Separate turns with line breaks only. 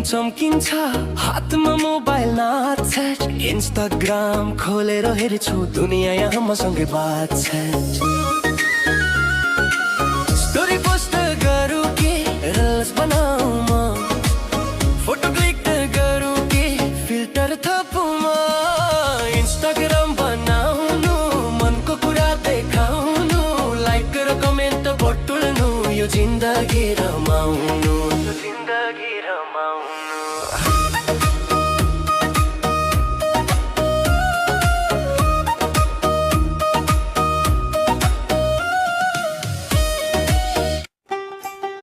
चम्किन्छ हातमा मोबाइल नाच इन्स्टाग्राम खोलेर हेर्छु दुनियाँ यहाँ मसँगै बात छ स्टोरी पोस्ट गरौँ कि रिल्स बनाऊ म फोटो क्लिक गरौँ कि फिल्टर थपौँ म इन्स्टाग्राम बनाउनु मनको कुरा देखाउनु लाइक र कमेन्ट बटुल्नु यो जिन्दगी रमाउनु जिन्दगी रमाउनु